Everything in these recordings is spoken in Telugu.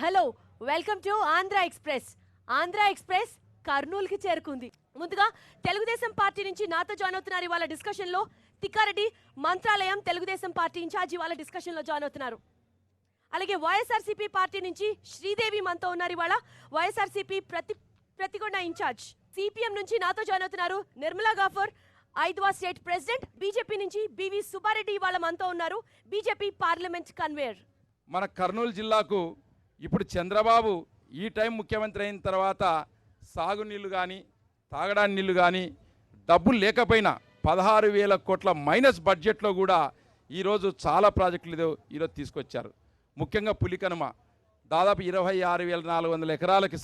Hello welcome to Andhra express. Andhra express Kurnool కి చేరుకుంది. ముందుగా తెలుగుదేశం పార్టీ నుంచి నాతో జాయిన్ అవుతున్నారు ఇవాళ డిస్కషన్ లో తిక్కారెడ్డి, మంత్రాలయం తెలుగుదేశం పార్టీ ఇన్ఛార్జి వాళ్ళ డిస్కషన్ లో జాయిన్ అవుతున్నారు. అలాగే వైఎస్ఆర్సీపీ పార్టీ నుంచి శ్రీదేవి మనతో ఉన్నారు ఇవాళ, వైఎస్ఆర్సీపీ ప్రతికొండ ఇన్ఛార్జ్. సిపిఎం నుంచి నాతో జాయిన్ అవుతున్నారు నిర్మలా గాఫర్, 5వ స్టేట్ ప్రెసిడెంట్. బీజేపీ నుంచి బివి సుబ్బారెడ్డి ఇవాళ మనతో ఉన్నారు, బీజేపీ పార్లమెంట్ కన్వీనర్. మన కర్నూలు జిల్లాకు ఇప్పుడు చంద్రబాబు ఈ టైం ముఖ్యమంత్రి అయిన తర్వాత సాగునీళ్ళు కానీ తాగడానికి నీళ్లు కానీ డబ్బులు లేకపోయినా 16,000 కోట్ల మైనస్ బడ్జెట్లో కూడా ఈరోజు చాలా ప్రాజెక్టులు ఈరోజు తీసుకొచ్చారు. ముఖ్యంగా పులికనుమ దాదాపు 26,400 ఎకరాలకి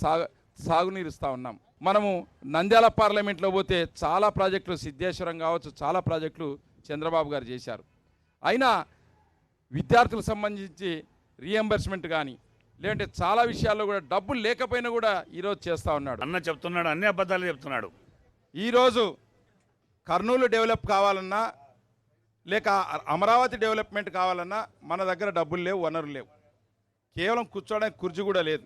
సాగునీరు ఇస్తూ ఉన్నాం. మనము నంద్యాల పార్లమెంట్లో పోతే చాలా ప్రాజెక్టులు, సిద్ధేశ్వరం కావచ్చు, చాలా ప్రాజెక్టులు చంద్రబాబు గారు చేశారు. అయినా విద్యార్థులకు సంబంధించి రీఎంబర్స్మెంట్ కానీ లేదంటే చాలా విషయాల్లో కూడా డబ్బులు లేకపోయినా కూడా ఈరోజు చేస్తూ ఉన్నాడు. అన్న చెప్తున్నాడు, అన్ని అబద్ధాలు చెప్తున్నాడు. ఈరోజు కర్నూలు డెవలప్ కావాలన్నా లేక అమరావతి డెవలప్మెంట్ కావాలన్నా మన దగ్గర డబ్బులు లేవు, వనరులు లేవు. కేవలం కూర్చోడానికి కుర్చీ కూడా లేదు.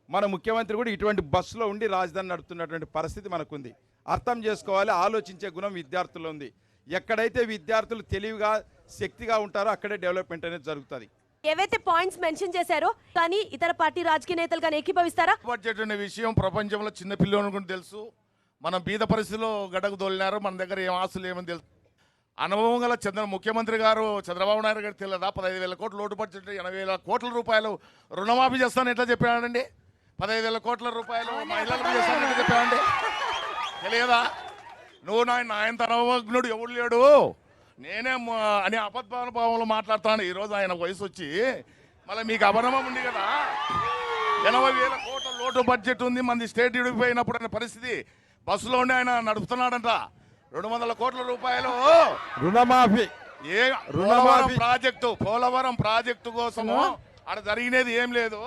మన ముఖ్యమంత్రి కూడా ఇటువంటి బస్సులో ఉండి రాజధాని నడుపుతున్నటువంటి పరిస్థితి మనకుంది. అర్థం చేసుకోవాలి, ఆలోచించే గుణం విద్యార్థుల్లో ఉంది. ఎక్కడైతే విద్యార్థులు తెలివిగా శక్తిగా ఉంటారో అక్కడే డెవలప్మెంట్ అనేది జరుగుతుంది. ఏవైతే పాయింట్స్ మెన్షన్ చేశారో కానీ ఇతర పార్టీ రాజకీయ నేతలు కానీ ఏకీభవిస్తారా? బడ్జెట్ అనే విషయం ప్రపంచంలో చిన్న పిల్లలకు తెలుసు. మనం బీద పరిస్థితిలో గడకు దోలినారు, మన దగ్గర ఏం ఆస్తులు ఏమని తెలుసు. అనుభవం గల ముఖ్యమంత్రి గారు చంద్రబాబు నాయుడు గారు తెలియదా 15,000 కోట్ల లోటు బడ్జెట్, 80,000 కోట్ల రూపాయలు రుణమాఫీ చేస్తాను ఎట్లా చెప్పాడండి? 15,000 కోట్ల రూపాయలు మహిళలకు చేస్తాను ఎట్లా చెప్పాడండి? తెలియదా? నువ్వు ఆయన అనుభవజ్ఞుడు ఎవడు లేడు, నేనే అని అబద్ధానుభావంలో మాట్లాడుతాను. ఈరోజు ఆయన వయసు వచ్చి మళ్ళీ మీకు అభరణం ఉంది కదా, 80,000 కోట్ల లోటు బడ్జెట్ ఉంది, మంది స్టేట్ విడిపోయినప్పుడు అనే పరిస్థితి. బస్సులోనే ఆయన నడుపుతున్నాడంట. 200 కోట్ల రూపాయలు రుణమాఫీ. పోలవరం ప్రాజెక్టు కోసము అక్కడ జరిగినది ఏం లేదు.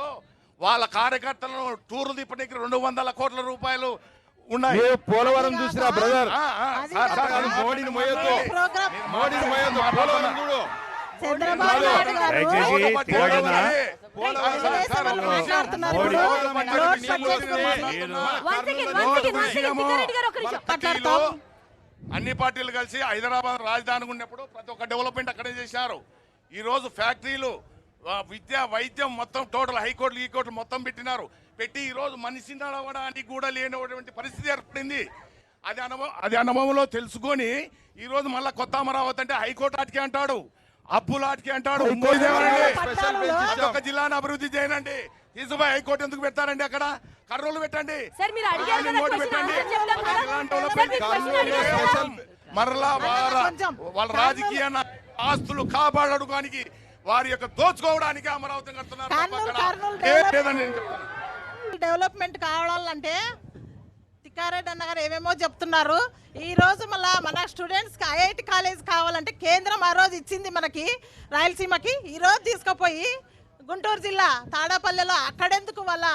వాళ్ళ కార్యకర్తలను టూర్లు తిప్పడానికి 200 కోట్ల రూపాయలు ఉన్నాయి. పోలవరం చూసిరా బ్రదర్, మోడీని అన్ని పార్టీలు కలిసి హైదరాబాద్ రాజధాని ఉన్నప్పుడు ప్రతి ఒక్క డెవలప్మెంట్ అక్కడే చేశారు. ఈ రోజు ఫ్యాక్టరీలు, విద్య, వైద్యం మొత్తం టోటల్ హైకోర్టులు ఈ కోర్టులు మొత్తం పెట్టి ఈ రోజు మనిషి నడవడానికి కూడా లేనటువంటి పరిస్థితి ఏర్పడింది. అది అనుభవంలో తెలుసుకొని ఈ రోజు మళ్ళీ కొత్త అమరావతి అంటే హైకోర్టు ఆటికే అంటాడు, అప్పులాటికి అంటాడు. ఒక జిల్లాను అభివృద్ధి చేయనండి, తీసుకుపోయి హైకోర్టు ఎందుకు పెడతారండి? అక్కడ కర్నూలు పెట్టండి, మరలా వాళ్ళ రాజకీయ ఆస్తులు కాపాడడానికి వారి యొక్క దోచుకోవడానికి అమరావతి కడుతున్నారు. డెవలప్మెంట్ కావాలంటే తిక్కారెడ్డి అన్న గారు ఏమేమో చెప్తున్నారు. ఈ రోజు మళ్ళీ మన స్టూడెంట్స్కి ఐఐటి కాలేజ్ కావాలంటే కేంద్రం ఆ రోజు ఇచ్చింది మనకి రాయలసీమకి. ఈరోజు తీసుకుపోయి గుంటూరు జిల్లా తాడేపల్లిలో అక్కడెందుకు వాళ్ళ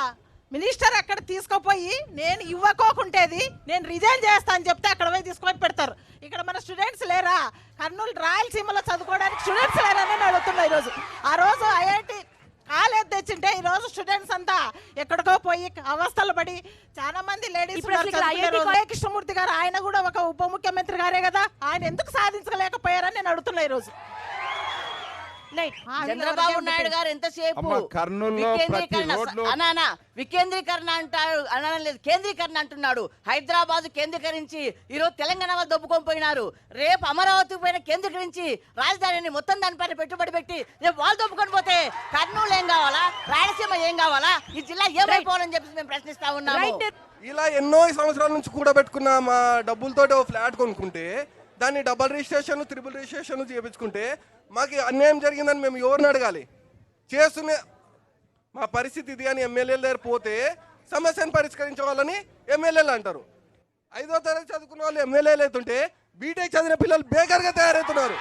మినిస్టర్ అక్కడ తీసుకుపోయి నేను ఇవ్వకోకుంటేది నేను రిజైన్ చేస్తా అని చెప్తే అక్కడ పోయి తీసుకొని పెడతారు. ఇక్కడ మన స్టూడెంట్స్ లేరా? కర్నూలు రాయలసీమలో చదువుకోవడానికి స్టూడెంట్స్ లేరని అడుగుతున్నా. ఈరోజు ఆ రోజు ఐఐటి కాలేజ్ తెచ్చింటే ఈ రోజు స్టూడెంట్స్ అంతా ఎక్కడికో పోయి అవస్థలు పడి చాలా మంది లేడీస్. కృష్ణమూర్తి గారు ఆయన కూడా ఒక ఉప ముఖ్యమంత్రి గారే కదా, ఆయన ఎందుకు సాధించలేకపోయారని నేను అడుగుతున్నా. ఈ రోజు చంద్రబాబు నాయుడు గారు ఎంతసేపు వికేంద్రీకరణ అంటారు, అనలేదు కేంద్రీకరణ అంటున్నాడు. హైదరాబాద్ కేంద్రీకరించి ఈరోజు తెలంగాణ వాళ్ళు దొబ్బుకొని పోయినారు. రేపు అమరావతి పైన కేంద్రీకరించి రాజధానిని మొత్తం దానిపైన పెట్టుబడి పెట్టి రేపు వాళ్ళు దొబ్బుకొని పోతే కర్నూలు ఏం కావాలా, రాయలసీమ ఏం కావాలా, ఈ జిల్లా ఏమైపోవాలని చెప్పి మేము ప్రశ్నిస్తా ఉన్నాము. ఇలా ఎన్నో సంవత్సరాల నుంచి కూడబెట్టుకున్న మా డబ్బులతోటి ఓ ఫ్లాట్ కొనుక్కుంటే దాన్ని డబల్ రిజిస్ట్రేషన్, త్రిబుల్ రిజిస్ట్రేషన్ చేయించుకుంటే మాకు అన్యాయం జరిగిందని మేము ఎవరిని అడగాలి? చేస్తున్న మా పరిస్థితి ఇది అని ఎమ్మెల్యేల దగ్గర పోతే సమస్యను పరిష్కరించవాలని ఎమ్మెల్యేలు అంటారు. 5వ తరగతి చదువుకున్న వాళ్ళు ఎమ్మెల్యేలు అవుతుంటే బీటెక్ చదివిన పిల్లలు బేకర్గా తయారవుతున్నారు.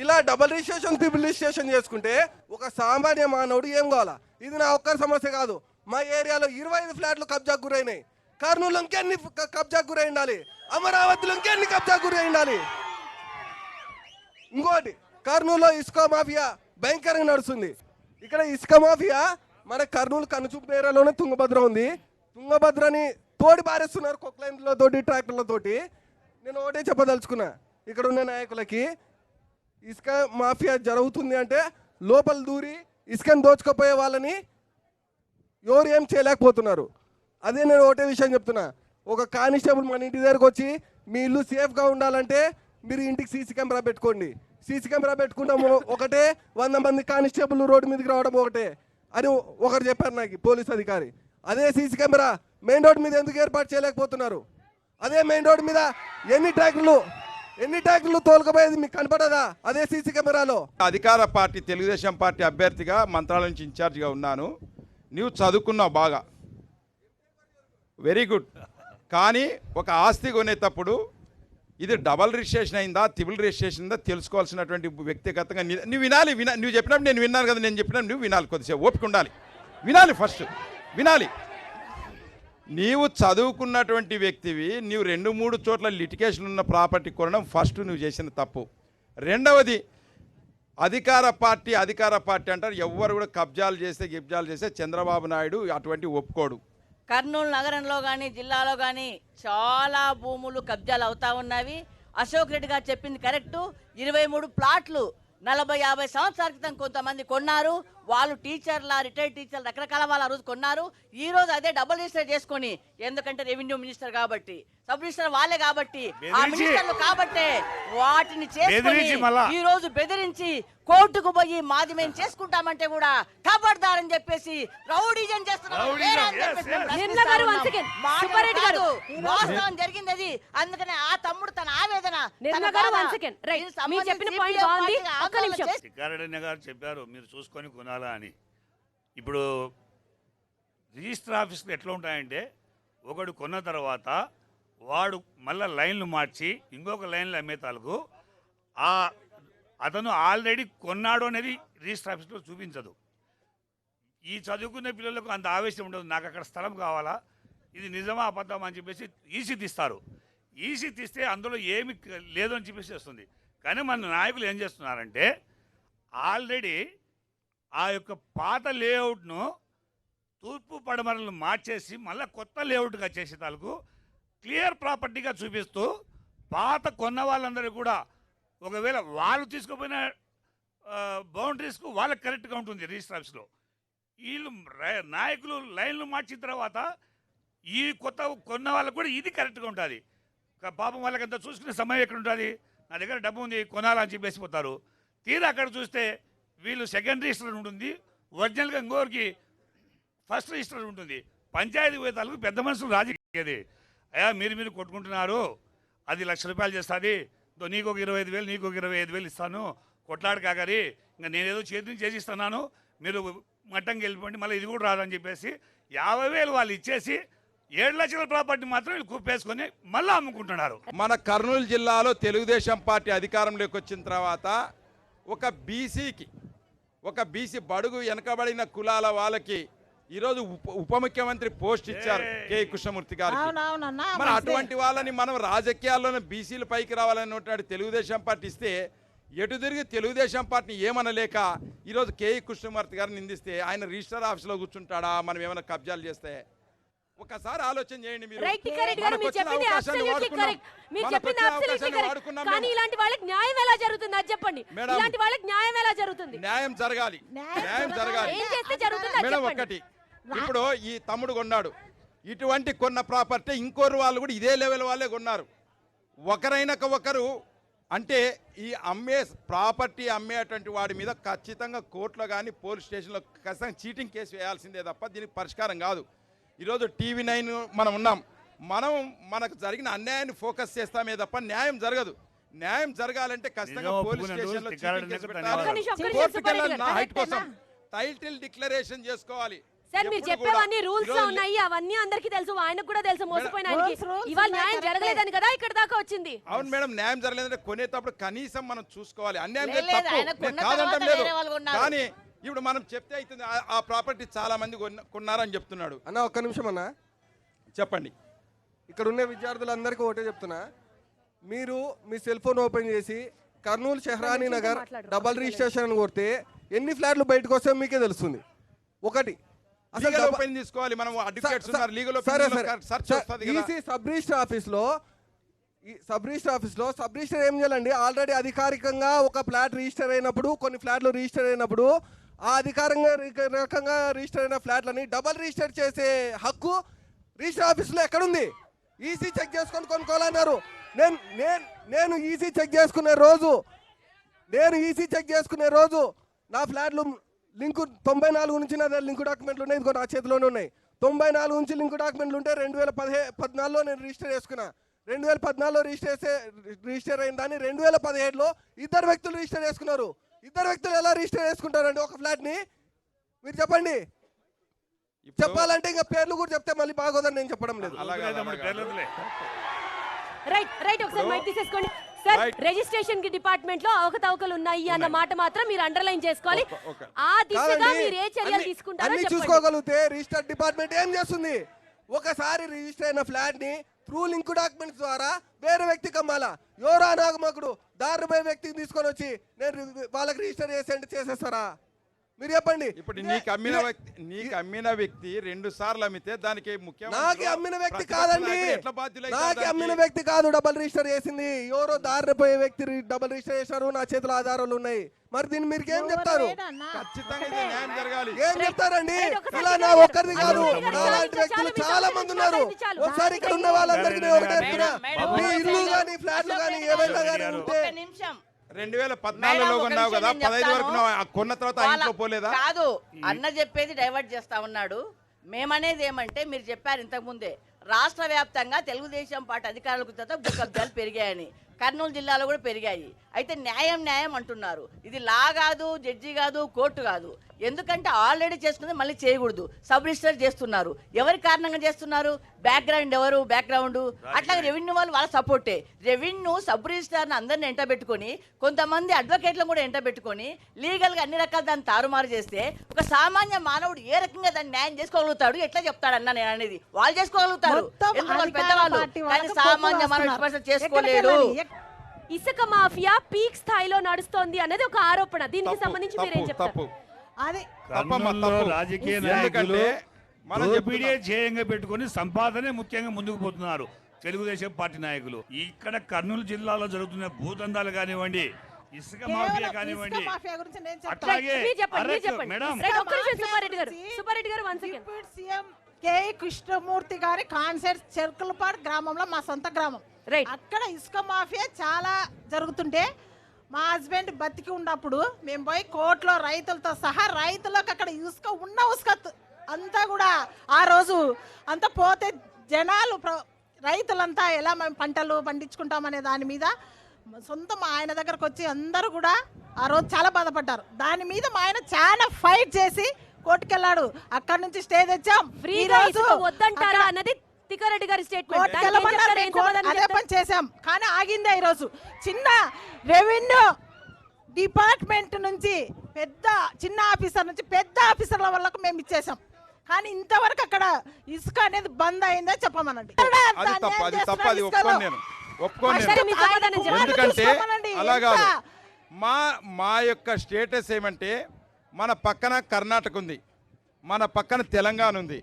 ఇలా డబల్ రిజిస్ట్రేషన్, త్రిబుల్ రిజిస్ట్రేషన్ చేసుకుంటే ఒక సామాన్య మానవుడు ఏం కావాలా? ఇది నా ఒక్కరి సమస్య కాదు. మా ఏరియాలో 25 ఫ్లాట్లు కబ్జాకు గురైనాయి. కర్నూలు ఇంకెన్ని కబ్జాకు గురై ఉండాలి, అమరావతిలో ఇంకెన్ని కబ్జాకు గురై ఉండాలి. ఇంకోటి, కర్నూలులో ఇసుక మాఫియా భయంకరంగా నడుస్తుంది. ఇక్కడ ఇసుక మాఫియా మన కర్నూలు కనుచూపు మేరలోనే తుంగభద్ర ఉంది. తుంగభద్రని తోడి పారేస్తున్నారు కొక్లైన్లతోటి ట్రాక్టర్లతోటి. నేను ఒకటే చెప్పదలుచుకున్నా ఇక్కడ ఉన్న నాయకులకి, ఇసుక మాఫియా జరుగుతుంది అంటే లోపల దూరి ఇసుకని దోచుకుపోయే వాళ్ళని ఎవరు ఏం చేయలేకపోతున్నారు. అదే నేను ఒకటే విషయం చెప్తున్నా, ఒక కానిస్టేబుల్ మన ఇంటి దగ్గరకు వచ్చి మీ ఇల్లు సేఫ్గా ఉండాలంటే మీరు ఇంటికి సీసీ కెమెరా పెట్టుకోండి. సీసీ కెమెరా పెట్టుకుంటాము ఒకటే, 100 మంది కానిస్టేబుల్ రోడ్డు మీదకి రావడం ఒకటే అని ఒకరు చెప్పారు నాకు పోలీస్ అధికారి. అదే సీసీ కెమెరా మెయిన్ రోడ్ మీద ఎందుకు ఏర్పాటు చేయలేకపోతున్నారు? అదే మెయిన్ రోడ్ మీద ఎన్ని ట్రాక్టర్లు తోలుకపోయేది మీకు కనపడదా అదే సీసీ కెమెరాలో? అధికార పార్టీ తెలుగుదేశం పార్టీ అభ్యర్థిగా మంత్రాలయం నుంచి ఇన్ఛార్జిగా ఉన్నాను. నువ్వు చదువుకున్నావు బాగా, వెరీ గుడ్. కానీ ఒక ఆస్తి కొనేటప్పుడు ఇది డబల్ రిజిస్ట్రేషన్ అయిందా ట్రిపుల్ రిజిస్ట్రేషన్ అయిందా తెలుసుకోవాల్సినటువంటి వ్యక్తిగతంగా నువ్వు వినాలి. నువ్వు చెప్పినప్పుడు నేను విన్నాను కదా, నేను చెప్పినప్పుడు నువ్వు వినాలి. కొద్దిసేపు ఓపిక ఉండాలి, వినాలి, ఫస్ట్ వినాలి. నీవు చదువుకున్నటువంటి వ్యక్తివి, నీవు 2-3 చోట్ల లిటిగేషన్ ఉన్న ప్రాపర్టీ కొనడం ఫస్ట్ నువ్వు చేసిన తప్పు. రెండవది, అధికార పార్టీ అంటారు. ఎవ్వరు కూడా కబ్జాలు చేస్తే చంద్రబాబు నాయుడు అటువంటి ఒప్పుకోడు. కర్నూలు నగరంలో కానీ జిల్లాలో కానీ చాలా భూములు కబ్జాలు అవుతా ఉన్నవి. అశోక్ రెడ్డి గారు చెప్పింది కరెక్టు. 23 ప్లాట్లు 40-50 సంవత్సరాల క్రితం కొంతమంది కొన్నారు. వాళ్ళు రిటైర్డ్ టీచర్లు రకరకాల వాళ్ళు ఆ రోజు కొన్నారు. ఈ రోజు అదే డబుల్ రిజిస్టర్ చేసుకొని, ఎందుకంటే రెవెన్యూ మినిస్టర్ కాబట్టి, సబ్ రిజిస్టర్ వాళ్ళే కాబట్టి, ఆ మినిస్టర్లు కాబట్టే వాటిని చేసుకొని ఈ రోజు బెదిరించి కోర్టుకు పోయి మాది మేము చేసుకుంటామంటే కూడా కాపాడతారని చెప్పేసి రౌడీజం చేస్తున్నారు. వాస్తవం జరిగింది అది. అందుకనే ఆ తమ్ముడు తన ఆవేదన టిక్కారెడ్డి గారు చెప్పారు మీరు చూసుకొని కొనాలా అని. ఇప్పుడు రిజిస్టర్ ఆఫీస్లు ఎట్లా ఉంటాయంటే, ఒకడు కొన్న తర్వాత వాడు మళ్ళీ లైన్లు మార్చి ఇంకొక లైన్లు అమ్మే తాలకు అతను ఆల్రెడీ కొన్నాడు అనేది రిజిస్టర్ ఆఫీస్లో చూపించదు. ఈ చదువుకునే పిల్లలకు అంత ఆవేశం ఉండదు. నాకు అక్కడ స్థలం కావాలా, ఇది నిజమా అబద్ధమా అని చెప్పేసి ఈసీ తీస్తారు. ఈసీ తీస్తే అందులో ఏమి లేదు అని చెప్పేసి వస్తుంది. కానీ మన నాయకులు ఏం చేస్తున్నారంటే, ఆల్రెడీ ఆ యొక్క పాత లేఅవుట్ను తూర్పు పడమరలను మార్చేసి మళ్ళీ కొత్త లేఅవుట్గా చేసే తాలకు క్లియర్ ప్రాపర్టీగా చూపిస్తూ, పాత కొన్న వాళ్ళందరూ కూడా ఒకవేళ వాళ్ళు తీసుకుపోయిన బౌండరీస్కు వాళ్ళకి కరెక్ట్గా ఉంటుంది రిజిస్టర్ ఆఫీస్లో. వీళ్ళు నాయకులు లైన్లు మార్చిన తర్వాత ఈ కొత్త కొన్న వాళ్ళకు కూడా ఇది కరెక్ట్గా ఉంటుంది. పాపం వాళ్ళకంతా చూసుకునే సమయం ఎక్కడ ఉంటుంది, నా దగ్గర డబ్బు ఉంది కొనాలని చెప్పేసి పోతారు. తీరా అక్కడ చూస్తే వీళ్ళు సెకండ్ రిజిస్టర్ ఉంటుంది, ఒరిజినల్గా ఇంకోరికి ఫస్ట్ రిజిస్టర్ ఉంటుంది. పంచాయతీ వేతాలకు పెద్ద మనుషులు రాజకీయది. అయ్యా మీరు కొట్టుకుంటున్నారు, అది ₹1,00,000 చేస్తుంది, నీకు ఒక 25,000 నీకు ఒక 25,000 ఇస్తాను, కొట్లాడు కాగరి, ఇంకా నేనేదో చేతిని చేసిస్తున్నాను, మీరు మట్టంకి వెళ్ళిపోండి, మళ్ళీ ఇది కూడా రాదని చెప్పేసి 50,000 వాళ్ళు ఇచ్చేసి 7 లక్షల ప్రాపర్టీ మాత్రం వీళ్ళు కుప్పేసుకొని మళ్ళీ అమ్ముకుంటున్నారు. మన కర్నూలు జిల్లాలో తెలుగుదేశం పార్టీ అధికారంలోకి వచ్చిన తర్వాత ఒక బీసీ బడుగు వెనకబడిన కులాల వాళ్ళకి ఈరోజు ఉప ముఖ్యమంత్రి పోస్ట్ ఇచ్చారు కె కృష్ణమూర్తి గారికి. మరి అటువంటి వాళ్ళని మనం రాజకీయాల్లోనే బీసీల పైకి రావాలన్నట్టు తెలుగుదేశం పార్టీ ఇస్తే, ఎటు తిరిగి తెలుగుదేశం పార్టీని ఏమనలేక ఈరోజు కె కృష్ణమూర్తి గారిని నిందిస్తే ఆయన రిజిస్టర్ ఆఫీస్లో కూర్చుంటాడా మనం ఏమైనా కబ్జాలు చేస్తే? ఒకసారి ఆలోచన చేయండి. ఇలాంటి వాళ్ళకి న్యాయం ఎలా జరుగుతుంది అది చెప్పండి. ఇలాంటి వాళ్ళకి న్యాయం ఎలా జరుగుతుంది? న్యాయం జరగాలి. మేడం ఒకటి, ఇప్పుడు ఈ తమ్ముడు కొన్నాడు, ఇటువంటి కొన్న ప్రాపర్టీ ఇంకోరు వాళ్ళు కూడా ఇదే లెవెల్ వాళ్ళే కొన్నారు. ఒకరైనాక ఒకరు అంటే ఈ ప్రాపర్టీ అమ్మేటువంటి వాడి మీద ఖచ్చితంగా కోర్టులో కానీ పోలీస్ స్టేషన్లో ఖచ్చితంగా చీటింగ్ కేసు వేయాల్సిందే తప్ప దీనికి పరిష్కారం కాదు. ఈరోజు TV9 మనం ఉన్నాం, మనకు జరిగిన అన్యాయాన్ని ఫోకస్ చేస్తామే తప్ప న్యాయం జరగదు. న్యాయం జరగాలంటే ఖచ్చితంగా పోలీస్ స్టేషన్లో చీటింగ్ కేసు పెట్టాలి, కోర్టుకు వెళ్ళాలి, నా హైట్ కోసం టైటిల్ డిక్లరేషన్ చేసుకోవాలి. సార్ మీరు చెప్పేవన్నీ రూల్స్ లో ఉన్నాయి, అవన్నీ అందరికీ తెలుసు, ఆయనకు కూడా తెలుసు. మోసపోయిన ఇవాళ న్యాయం జరగలేదని కదా ఇక్కడ దాకా వచ్చింది. అవును మేడం, న్యాయం జరగలేదంటే కొనేటప్పుడు కనీసం మనం చూసుకోవాలి. అన్యాయం కాదంటాం లేదు, కానీ ఇప్పుడు మనం చెప్తే అవుతుంది ఆ ప్రాపర్టీ చాలా మంది కొన్నారని చెప్తున్నాడు. అన్న ఒక్క నిమిషం అన్న చెప్పండి. ఇక్కడ ఉన్న విద్యార్థులందరికీ ఒకటే చెప్తున్నా, మీరు మీ సెల్ ఫోన్ ఓపెన్ చేసి కర్నూలు షెహ్రానీ నగర్ డబల్ రిజిస్ట్రేషన్ కొడితే ఎన్ని ఫ్లాట్లు బయటకు వస్తాయో మీకే తెలుస్తుంది. ఒకటి అసలు లీగల్ ఒపీనియన్ తీసుకోవాలి మనం, అడ్వకేట్స్ ఉన్నారు, లీగల్ ఒపీనియన్ సర్చ్ వస్తది కదా. ఈసీ సబ్ రిజిస్టర్ ఆఫీస్లో సబ్ రిజిస్టర్ ఏం చేయాలండి, ఆల్రెడీ అధికారికంగా ఒక ఫ్లాట్ రిజిస్టర్ అయినప్పుడు, కొన్ని ఫ్లాట్లు రిజిస్టర్ అయినప్పుడు ఆ రకంగా రిజిస్టర్ అయిన ఫ్లాట్లని డబల్ రిజిస్టర్ చేసే హక్కు రిజిస్టర్ ఆఫీస్లో ఎక్కడుంది? ఈసీ చెక్ చేసుకొని కొనుక్కోవాలన్నారు. నేను ఈసీ చెక్ చేసుకునే రోజు నా ఫ్లాట్లు లింకు 94 నుంచి నా దగ్గర లింకు డాక్యుమెంట్లు ఉన్నాయి, ఇదిగో నా చేతిలోనే ఉన్నాయి. 94 నుంచి లింకు డాక్యుమెంట్లు ఉంటే 2014లో నేను రిజిస్టర్ చేసుకున్నా. 2014లో రిజిస్టర్ అయిన దాన్ని 2017లో ఇద్దరు వ్యక్తులు రిజిస్టర్ చేసుకున్నారు. ఇద్దరు వ్యక్తులు ఎలా రిజిస్టర్ చేసుకుంటారండి ఒక ఫ్లాట్ని? మీరు చెప్పండి. చెప్పాలంటే ఇంకా పేర్లు కూడా చెప్తే మళ్ళీ బాగోదని నేను చెప్పడం లేదు. రైట్ ఒకసారి మైక్ తీసేసుకోండి సార్. రిజిస్ట్రేషన్ కి డిపార్ట్మెంట్ లో అవకతవకలు ఉన్నాయి అన్న మాట మాత్రం మీరు అండర్లైన్ చేసుకోవాలి. ఆ దిశగా మీరు ఏ చర్యలు తీసుకుంటారో అన్ని చూసుకోగలిగితే రిజిస్టర్ డిపార్ట్మెంట్ ఏం చేస్తుంది? ఒకసారి రిజిస్టర్ అయిన ఫ్లాట్ ని త్రూ లింక్ డాక్యుమెంట్స్ ద్వారా వేరే వ్యక్తికి అమ్మాలా? ఎవరో అనాగమకుడు దారిపోయే వ్యక్తికి తీసుకొని వచ్చి నేను వాళ్ళకి రిజిస్టర్ చేసేస్తారా? మీరు చెప్పండి. ఇప్పుడు నీకు అమ్మిన వ్యక్తి 2 సార్లు అమ్మితే దానికి నాకు అమ్మిన వ్యక్తి కాదండి, నాకు అమ్మిన వ్యక్తి కాదు డబల్ రిజిస్టర్ చేసింది. ఎవరో దారిపోయే వ్యక్తి డబల్ రిజిస్టర్ చేశారు, నా చేతిలో ఆధారాలు ఉన్నాయి. మరి దీన్ని మీరు ఏం చెప్తారు? ఖచ్చితంగా ఇది న్యాయం జరగాలి. ఏం చెప్తారండి? ఇలా నా ఒక్కరిది కాదు, నాలాంటి వ్యక్తులు చాలా మంది ఉన్నారు. ఒకసారి ఇక్కడ ఉన్న వాళ్ళందరికీ ఒకటే చెప్తున్నా, మీ ఇల్లు కానీ ఫ్లాట్లు కానీ ఏవైనా కానీ ఉంటే 2014లో కొన్నావు కదా, 15 వరకు కొన్న తర్వాత ఇంట్లో పోలేదా? కాదు, అన్న చెప్పేది డైవర్ట్ చేస్తా ఉన్నాడు. మేమనేది ఏమంటే, మీరు చెప్పారు ఇంతకు ముందే రాష్ట్ర వ్యాప్తంగా తెలుగుదేశం పార్టీ అధికారులకు భూ కబ్జాలు పెరిగాయని. కర్నూలు జిల్లాలో కూడా పెరిగాయి. అయితే న్యాయం అంటున్నారు. ఇది లా కాదు, జడ్జి కాదు, కోర్టు కాదు. ఎందుకంటే ఆల్రెడీ చేసుకుంది మళ్ళీ చేయకూడదు. సబ్ రిజిస్టర్ చేస్తున్నారు. ఎవరి కారణంగా చేస్తున్నారు? బ్యాక్గ్రౌండ్ ఎవరు? బ్యాక్గ్రౌండ్ అట్లాగే రెవెన్యూ వాళ్ళు వాళ్ళ సపోర్టే. రెవెన్యూ సబ్ రిజిస్టర్ని అందరిని ఎంటబెట్టుకొని, కొంతమంది అడ్వకేట్లను కూడా ఎంటబెట్టుకొని లీగల్గా అన్ని రకాల దాన్ని తారుమారు చేస్తే ఒక సామాన్య మానవుడు ఏ రకంగా దాన్ని న్యాయం చేసుకోగలుగుతాడు? ఎట్లా చెప్తాడన్నా నేను అనేది? వాళ్ళు చేసుకోగలుగుతారు, ఎందుకంటే పెద్దవాళ్ళు, కానీ సామాన్య మానవుడు చేసుకోలేడు. ఇసుక మాఫియా పీక్ స్థాయిలో నడుస్తోంది అనేది ఒక ఆరోపణ. దీనికి సంబంధించి మీరేం చెప్తారు? రాజకీయ నాయకులు ధ్యేయంగా పెట్టుకుని సంపాదనే ముఖ్యంగా ముందుకు పోతున్నారు తెలుగుదేశం పార్టీ నాయకులు. ఇక్కడ కర్నూలు జిల్లాలో జరుగుతున్న భూదందాలు కానివ్వండి, ఇసుక మాఫియా కానివ్వండి, అట్లాగే కృష్ణమూర్తి గారి కాన్సెప్ట్ చెర్కులపాడు గ్రామంలో, మా సొంత గ్రామం. అక్కడ ఇసుక మాఫియా చాలా జరుగుతుంటే మా హస్బెండ్ బతికి ఉన్నప్పుడు మేము పోయి కోర్టులో రైతులతో సహా రైతులకు అక్కడ ఇసుక అంతా కూడా ఆ రోజు అంతా పోతే జనాలు రైతులంతా ఎలా మేము పంటలు పండించుకుంటామనే దాని మీద సొంత మా ఆయన దగ్గరకు వచ్చి అందరూ కూడా ఆ రోజు చాలా బాధపడ్డారు. దాని మీద మా ఆయన చాలా ఫైట్ చేసి కోర్టుకెళ్ళాడు. అక్కడ నుంచి స్టే తెచ్చాం. వద్దంటారా అన్నది తిక్కారెడ్డి గారి స్టేట్మెంట్. అదే పని చేశాం, కానీ ఆగిందే. ఈరోజు చిన్న రెవెన్యూ డిపార్ట్మెంట్ నుంచి చిన్న ఆఫీసర్ నుంచి పెద్ద ఆఫీసర్ల వాళ్ళకు మేము ఇచ్చేసాం, కానీ ఇంతవరకు అక్కడ ఇసుక అనేది బంద్ అయిందే చెప్పమనండి. ఎందుకంటే అలా కాదు. మా యొక్క స్టేటస్ ఏమంటే, మన పక్కన కర్ణాటక ఉంది, మన పక్కన తెలంగాణ ఉంది.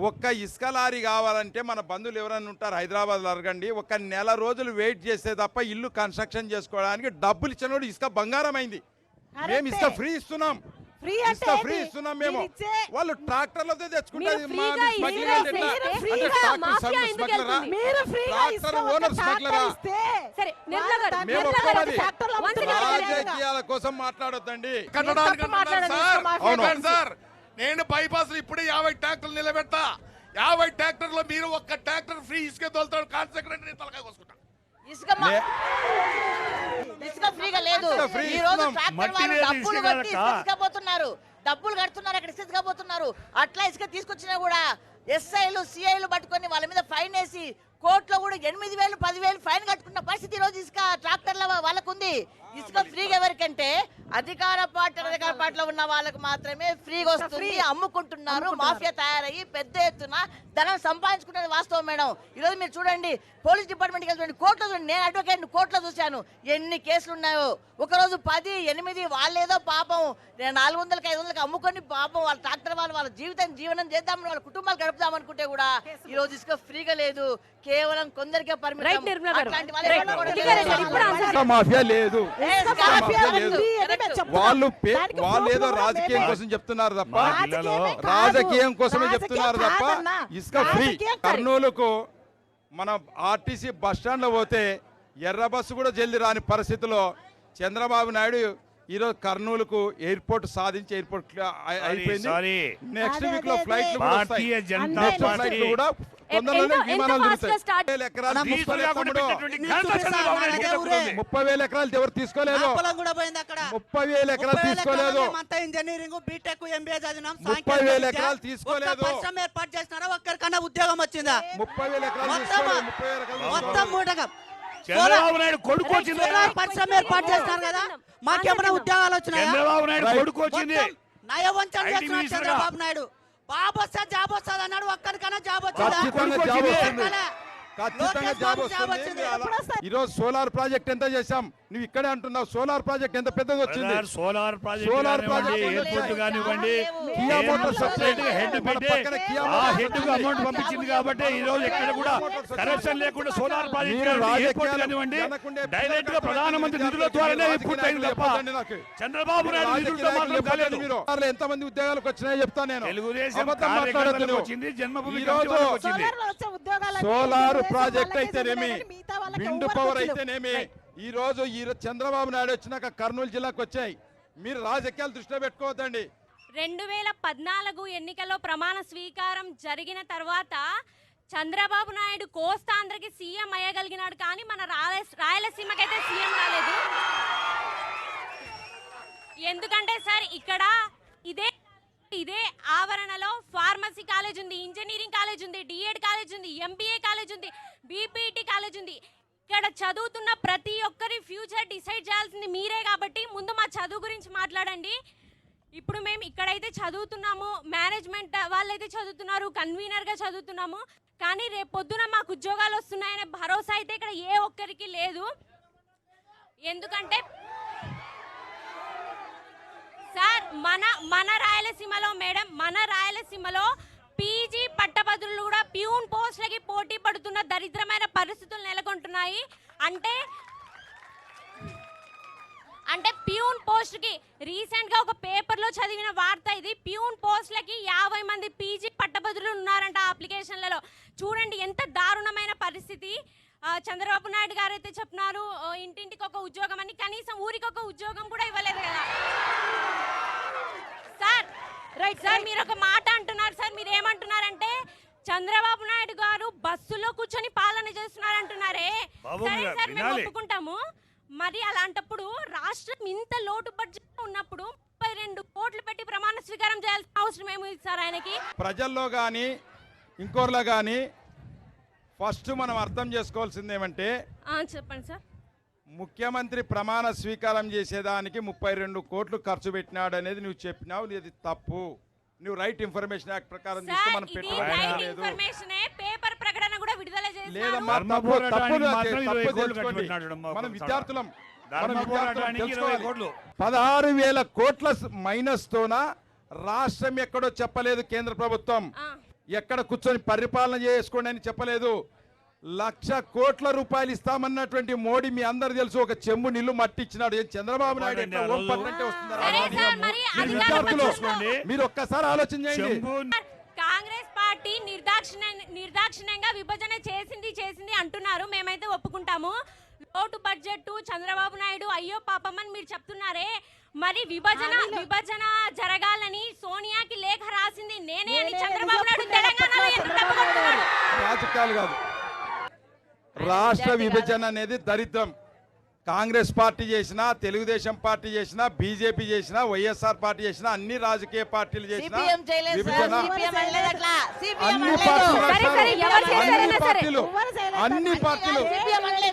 ఒక్క ఇసుక లారీ కావాలంటే మన బంధువులు ఎవరైనా ఉంటారు హైదరాబాద్లో అడగండి, ఒక నెల రోజులు వెయిట్ చేస్తే తప్ప ఇల్లు కన్స్ట్రక్షన్ చేసుకోవడానికి డబ్బులు ఇచ్చినోడు ఇసుక బంగారం అయింది. మేము ఇసుక ఫ్రీ ఇస్తున్నాం, ఫ్రీ ఇస్తున్నాం మేము. వాళ్ళు ట్రాక్టర్లతో తెచ్చుకుంటారు. రాజకీయాల కోసం మాట్లాడొద్దండి. నేను బైపాస్ ఇప్పుడు 50 ట్రాక్టర్లు నిలబెడతా. 50 ట్రాక్టర్లో మీరు ఒక్క ట్రాక్టర్ ఫ్రీ ఇసుక తోలుతాడు. కాన్సెక్రెంట్ తలకాయ కోసుకుంటా. ఇసుక ఫ్రీగా లేదు. ఈ రోజు ట్రాక్టర్ వాళ్ళు డబ్బులు కట్టి ఇసుకపోతున్నారు, డబ్బులు కడుతున్నారు, అక్కడ ఇసుకపోతున్నారు. అట్లా ఇసుక తీసుకొచ్చినా కూడా ఎస్ఐలు సిఐలు పట్టుకొని వాళ్ళ మీద ఫైన్ వేసి కోర్టులో కూడా 8,000 10,000 ఫైన్ కట్టుకున్న పరిస్థితి ఈ రోజు ఇసుక ట్రాక్టర్ల వాళ్ళకు ఉంది. ఇసుక ఫ్రీగా ఎవరికంటే అధికార పార్టీలో ఉన్న వాళ్ళకి మాత్రమే ఫ్రీగా వస్తుంది, అమ్ముకుంటున్నారు. మాఫియా తయారయ్యి పెద్ద ఎత్తున ధనం సంపాదించుకుంటున్నది వాస్తవం మేడం. ఈరోజు మీరు చూడండి, పోలీస్ డిపార్ట్మెంట్కి వెళ్తుంది, కోర్టులో చూడండి. నేను అడ్వకేట్ కోర్టులో చూశాను ఎన్ని కేసులు ఉన్నాయో. ఒకరోజు 10, 8 వాళ్ళేదో పాపం 400కి 500కి అమ్ముకొని పాపం వాళ్ళ ట్రాక్టర్ వాళ్ళ జీవనం చేద్దామని వాళ్ళ కుటుంబాలు గడుపుదాం అనుకుంటే కూడా ఈ రోజు ఇసుక ఫ్రీగా లేదు, కేవలం కొందరికే పరిమితం. రైట్ నిర్మలా గారు. అట్లాంటి వాళ్ళ రైట్. ఎవరు కూడా ఇటుక రెడ్డి గారు, ఇప్పుడు ఆన్సర్ ఇసుక మాఫియా లేదు. మాఫియా లేదు. ఉంది అని మేము చెప్తున్నాం. వాళ్ళు ఏదో రాజకీయం కోసం చెప్తున్నారు తప్ప రాజకీయం కోసమే చెప్తున్నారు తప్ప ఇసుక ఫ్రీ. కర్నూలుకు మన ఆర్టీసీ బస్ స్టాండ్ లో పోతే ఎర్ర బస్సు కూడా జల్ది రాని పరిస్థితిలో చంద్రబాబు నాయుడు ఈరోజు కర్నూలుకు ఎయిర్పోర్ట్ సాధించి ఎయిర్పోర్ట్ అయిపోయింది. నెక్స్ట్ వీక్ లో ఫ్లైట్లు కూడా వస్తాయి. భారతీయ జనతా నెక్స్ట్ ఫ్లైట్లు కూడా తొందరలోనే విమానాలు తిరుగుతాయి. 30,000 ఎకరాలు తీసుకుని తీసుకోలేదు తమ్ముడు. పెట్టినటువంటి ఘనత చంద్రబాబు నాయుడుకి దక్కుతుంది. 30,000 ఎకరాలు ఎవరు తీసుకోలేదు. 30,000 ఎకరాలు తీసుకోలేదు. 30,000 ఎకరాలు తీసుకోలేదు. ఏర్పాటు చేసినారా? ఒక్కరికన్నా ఉద్యోగం వచ్చిందా? 30,000 ఎకరాలు తీసుకోలేదు. 30,000 ఎకరాలు మొత్తం మూటగా చంద్రబాబు నాయుడు కొడుకు వచ్చింది. పరిశ్రమ ఏర్పాటు చేస్తున్నారు కదా, మాకేమైనా ఉద్యోగాలు వచ్చినాయా? చంద్రబాబు నాయుడు కొడుకు వచ్చింది. నయవంచన ఐటీ చేస్తున్నాడు మినిస్టర్గా. చంద్రబాబు నాయుడు. బాబు వస్తా జాబ్ వస్తుంది అన్నాడు, ఒక్కరికన్నా జాబ్ వచ్చిందా? ఖచ్చితంగా జాబ్ వస్తుంది. ఖచ్చితంగా జాబ్ వస్తుంది. ఈరోజు సోలార్ ప్రాజెక్ట్ ఎంత చేశాం? నువ్వు ఇక్కడే అంటున్నావు. సోలార్ ప్రాజెక్ట్ ఎంత పెద్దగా వచ్చింది. సోలార్ ప్రాజెక్ట్ సోలార్ కానివ్వండి, ప్రాజెక్ట్ ఎయిర్పోర్ట్ కానివ్వండి, కియా మోటార్స్ సెపరేట్ గా హెడ్ మన పెట్టి పక్కన కియా ఆ మోటార్స్ హెడ్ కు అమౌంట్ పంపించింది కాబట్టి ఈ రోజు ఎక్కడ కూడా కరప్షన్ లేకుండా సోలార్ ప్రాజెక్ట్ మీరు కానివ్వండి, ఎయిర్పోర్ట్ రాజకీయాలు కానివ్వండి వెనకుండే డైరెక్ట్ గా ప్రధానమంత్రి నిధుల ద్వారానే పూర్తయింది తప్ప చంద్రబాబు నాయుడు నిధులతో మాత్రం కాలేదు. మీరు ఎంతమంది ఉద్యోగాలకు వచ్చినాయో చెప్తా నేను. తెలుగుదేశం అబద్ధం మాట్లాడొద్దు కార్యకర్తలకు నువ్వు. వచ్చింది, జన్మభూమి ఈ రోజు కమిటీ వాళ్ళకి వచ్చింది. సోలార్లో వచ్చే ఉద్యోగాలన్నీ సోలార్ తెలుగుదేశం ప్రాజెక్ట్ వాళ్ళకే అయితేనేమి, చెందినవి, మిగతా వాళ్ళకి విండ్ ఎవరికి పవర్ వచ్చింది? అయితేనేమి, ఈ రోజు చంద్రబాబు నాయుడు వచ్చినాక కర్నూలు జిల్లాకు వచ్చాయి. మీరు రాజకీయాలు దృష్టిలో పెట్టుకోవద్దండి. 2014 ఎన్నికల్లో ప్రమాణ స్వీకారం జరిగిన తర్వాత చంద్రబాబు నాయుడు కోస్తాంధ్రకి సీఎం అయ్యగలిగినాడు, కానీ మన రాయలసీమకైతే సీఎం రాలేదు. ఎందుకంటే సార్ ఇక్కడ ఇదే ఆవరణలో ఫార్మసీ కాలేజ్ ఉంది, ఇంజనీరింగ్ కాలేజ్ ఉంది, డిఎడ్ కాలేజ్ ఉంది, ఎంబీఏ కాలేజ్ ఉంది, బీపీటీ కాలేజ్ ఉంది. ఇక్కడ చదువుతున్న ప్రతి ఒక్కరి ఫ్యూచర్ డిసైడ్ చేయాల్సింది మీరే కాబట్టి ముందు మా చదువు గురించి మాట్లాడండి. ఇప్పుడు మేము ఇక్కడైతే చదువుతున్నాము, మేనేజ్మెంట్ వాళ్ళైతే చదువుతున్నారు, కన్వీనర్గా చదువుతున్నాము, కానీ రేపు పొద్దున మాకు ఉద్యోగాలు వస్తున్నాయనే భరోసా అయితే ఇక్కడ ఏ ఒక్కరికి లేదు. ఎందుకంటే సార్ మన రాయలసీమలో మేడం, మన రాయలసీమలో పీజీ పట్టభద్రులు కూడా ప్యూన్ పోస్టులకి పోటీ పడుతున్న దరిద్రమైన పరిస్థితులు నెలకొంటున్నాయి. అంటే ప్యూన్ పోస్ట్కి రీసెంట్గా ఒక పేపర్లో చదివిన వార్త ఇది. ప్యూన్ పోస్టులకి 50 మంది పీజీ పట్టభద్రులు ఉన్నారంట అప్లికేషన్లలో. చూడండి ఎంత దారుణమైన పరిస్థితి. చంద్రబాబు నాయుడు గారు అయితే చెప్తున్నారు ఇంటింటికి ఒక ఉద్యోగం అని, కనీసం ఊరికి ఒక ఉద్యోగం కూడా ఇవ్వలేదు కదా సార్. రైట్ సార్, మీరు ఒక మాట అంటున్నారు సార్. మీరు ఏమంటున్నారంటే చంద్రబాబు నాయుడు గారు బస్సులో కూర్చొని పాలన చేస్తున్నారు అంటున్నారే. సరే సార్, మేము ఒప్పుకుంటాము. మరి అలాంటప్పుడు రాష్ట్రం ఇంత లోటు బడ్జెట్ ఉన్నప్పుడు 32 కోట్లు పెట్టి ప్రమాణ స్వీకారం చేయాల్సిన అవసరం ఏమి సార్ ఆయనకి? ప్రజల్లో కానీ ఇంకోర్లో కానీ ఫస్ట్ మనం అర్థం చేసుకోవాల్సింది ఏమంటే, చెప్పండి సార్. ముఖ్యమంత్రి ప్రమాణ స్వీకారం చేసేదానికి 32 కోట్లు ఖర్చు పెట్టినాడు అనేది నువ్వు చెప్పినావు. ఇది తప్పు. నువ్వు రైట్ ఇన్ఫర్మేషన్ యాక్ట్ ప్రకారం చూస్తే మనం పెట్టలేదు. పేపర్ ప్రకటన కూడా విడుదల చేశారు. లేదమ్మా, తప్పు తెలుసుకోండి. మనం విద్యార్థులం, మనం తెలుసుకోవాలి. 16,000 కోట్ల మైనస్ తోన రాష్ట్రం ఎక్కడో చెప్పలేదు కేంద్ర ప్రభుత్వం. ఎక్కడ కూర్చొని పరిపాలన చేసుకోండి అని చెప్పలేదు. 1,00,000 కోట్ల రూపాయలు ఇస్తామన్నటువంటి మోడీ మీ అందరు తెలుసు, ఒక చెంబు నీళ్లు మట్టి ఇచ్చినాడు. చంద్రబాబు నాయుడు మీరు ఒక్కసారి ఆలోచన చేయండి. కాంగ్రెస్ పార్టీ నిర్దాక్షిణ్యంగా విభజన చేసింది అంటున్నారు. మేమైతే ఒప్పుకుంటాము. లోటు బడ్జెట్ చంద్రబాబు నాయుడు అయ్యో పాపం అని మీరు చెప్తున్నారే. మరి విభజన జరగాలని సోనియాకి లేఖ రాసింది నేనే అని చంద్రబాబు నాయుడు తెలంగాణలో ఎందుకు తప్పుకుంటున్నాడు? రాజకీయాలు కాదు, రాష్ట్ర విభజన అనేది దరిద్రం. కాంగ్రెస్ పార్టీ చేసినా, తెలుగుదేశం పార్టీ చేసినా, బీజేపీ చేసినా, వైఎస్ఆర్ పార్టీ చేసినా, అన్ని రాజకీయ పార్టీలు చేసినా విభజన సరే, ఎవరు చేశారైనా సరే. అన్ని పార్టీలు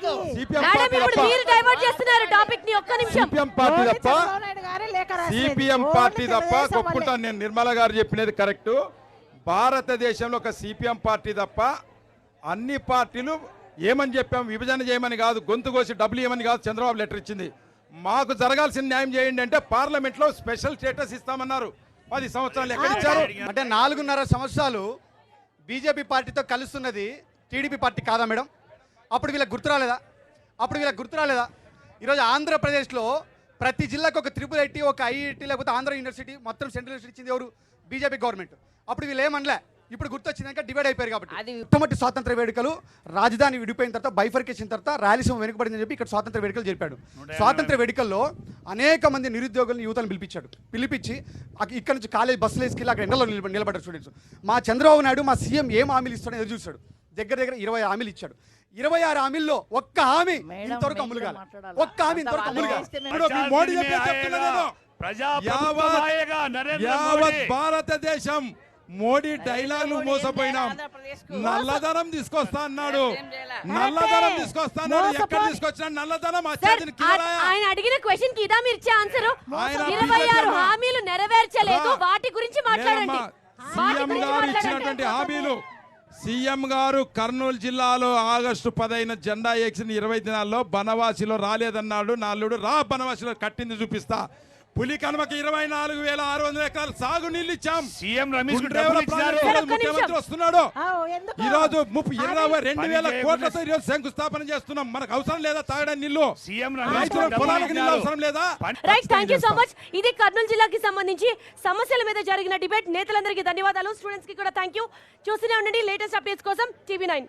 లేదు. సిపిఎం మేడం పార్టీ ఇప్పుడు తప్ప మీరు డైవర్ట్ చేస్తున్నారు టాపిక్ ని. ఒక్క నిమిషం. సిపిఎం పార్టీ ఓన్లీ తప్ప చంద్రబాబు నాయుడు గారే లేఖ రాసేది. సిపిఎం ఓన్లీ పార్టీ తప్ప తెలుగుదేశం ఒప్పుకుంటాను నేను. నిర్మల గారు చెప్పినది కరెక్ట్. భారతదేశంలో ఒక సిపిఎం పార్టీ తప్ప అన్ని పార్టీలు ఏమని చెప్పాం, విభజన చేయమని కాదు, గొంతు కోసి డబ్బులు ఇవ్వమని కాదు. చంద్రబాబు లెటర్ ఇచ్చింది. మాకు జరగాల్సిన న్యాయం చేయండి అంటే పార్లమెంట్లో స్పెషల్ స్టేటస్ ఇస్తామన్నారు. 10 సంవత్సరాలు ఎక్కడ ఇచ్చారు? అంటే 4.5 సంవత్సరాలు బీజేపీ పార్టీతో కలుస్తున్నది టీడీపీ పార్టీ కాదా మేడం? అప్పుడు వీళ్ళకి గుర్తు రాలేదా? ఈరోజు ఆంధ్రప్రదేశ్లో ప్రతి జిల్లాకు ఒక ట్రిపుల్ ఐటీ, ఒక ఐఐటీ, లేకపోతే ఆంధ్ర యూనివర్సిటీ, మొత్తం సెంట్రల్ యూనివర్సిటీ ఇచ్చింది ఎవరు? BJP government. అప్పుడు వీళ్ళు ఏమనలే. ఇప్పుడు గుర్తొచ్చిందాక డివైడ్ అయిపోయారు కాబట్టి. మొట్టమొదటి స్వాతంత్ర వేడుకలు రాజధాని విడిపోయిన తర్వాత, బైఫర్కేషన్ తర్వాత రాయలసీమ వెనుకబడిందని చెప్పి ఇక్కడ స్వాతంత్ర వేడుకలు జరిపాడు. స్వాతంత్ర వేడుకల్లో అనేక మంది నిరుద్యోగులను, యువతను పిలిపించి ఇక్కడ నుంచి కాలేజ్ బస్సులు వేసుకెళ్ళి అక్కడ ఎండలో నిలబడ్డారు స్టూడెంట్స్. మా చంద్రబాబు నాయుడు, మా సీఎం ఏం హామీలు ఇస్తాడో ఎదురు చూశాడు. దగ్గర 20 హామీలు ఇచ్చాడు. 26 హామీల్లో ఒక్క హామీ ఇంతవరకు అమలు కాదు. మోడీ యావత్ భారతదేశం మోడీ డైలాగులు మోసపోయినాం. నల్లధనం తీసుకొస్తా అన్నాడు. ఎక్కడ తీసుకొచ్చినా నల్లధనం అత్యాధిక ఆయన అడిగిన క్వశ్చన్ కి ఇదా మీరు ఇచ్చే ఆన్సర్? ఆయన 26 హామీలు నెరవేర్చలేదు. వాటి గురించి మాట్లాడండి. సీఎం గారు ఇచ్చినటువంటి హామీలు. సీఎం గారు కర్నూలు జిల్లాలో ఆగస్టు 15 జెండా ఎక్సిన 20 దినాల్లో బనవాసిలో రాలేదన్నాడు. నాలుడు రా బనవాసిలో కట్టింది చూపిస్తా. పులి కనుమకి 24,600 ఎకరాలు సాగు నీళ్ళు ఇచ్చాం. సీఎం రమేష్ ముఖ్యమంత్రి వస్తున్నాడు. ఎందుకు? ఈ రోజు 22,000 కోట్లతో ఈరోజు శంకుస్థాపన చేస్తున్నాం. మనకు అవసరం లేదా తాగడానికి నీళ్లు? సీఎం రైతుల పొలాలకు నీళ్ళు అవసరం లేదా? Right, thank you so much. ఇది కర్నూలు జిల్లాకి సంబంధించి సమస్యల మీద జరిగిన డిబేట్. నేతలందరికీ ధన్యవాదాలు. స్టూడెంట్స్ కి కూడా థ్యాంక్ యూ. చూస్తూనే ఉండండి లేటెస్ట్ అప్డేట్స్ కోసం TV9.